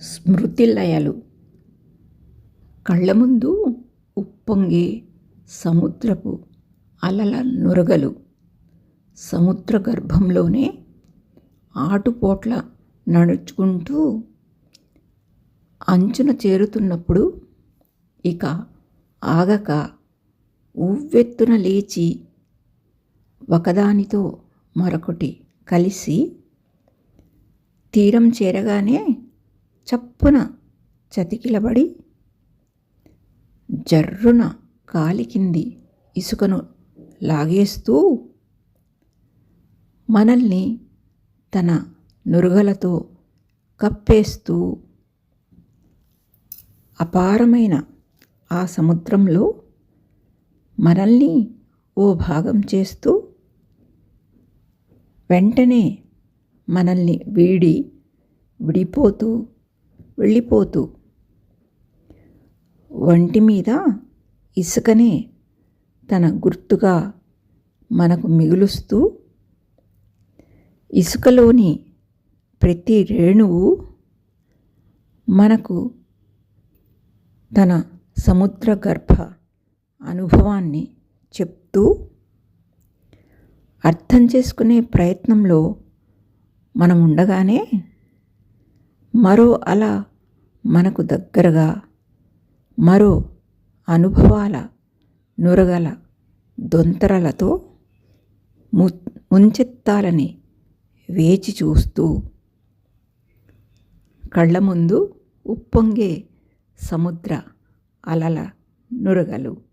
స్మృతిలయలు. కళ్ళ ముందు ఉప్పొంగే సముద్రపు అలల నురగలు. సముద్ర గర్భంలోనే ఆటుపోట్ల నడుచుకుంటూ అంచున చేరుతున్నప్పుడు ఇక ఆగక ఉవ్వెత్తున లేచి ఒకదానితో మరొకటి కలిసి తీరం చేరగానే చప్పున చతికిలబడి జర్రున కాలి కింది ఇసుకను లాగేస్తూ మనల్ని తన నురుగలతో కప్పేస్తూ అపారమైన ఆ సముద్రంలో మనల్ని ఓ భాగం చేస్తూ వెంటనే మనల్ని విడిపోతూ వెళ్ళిపోతూ వంటి మీద ఇసుకనే తన గుర్తుగా మనకు మిగులుస్తూ ఇసుకలోని ప్రతి రేణువు మనకు తన సముద్ర గర్భ అనుభవాన్ని చెప్తూ అర్థం చేసుకునే ప్రయత్నంలో మనం ఉండగానే మరో అల మనకు దగ్గరగా మరో అనుభవాల నురగల దొంతరలతో ముంచెత్తాలని వేచి చూస్తూ కళ్ళ ముందు ఉప్పొంగే సముద్ర అలల నురగలు.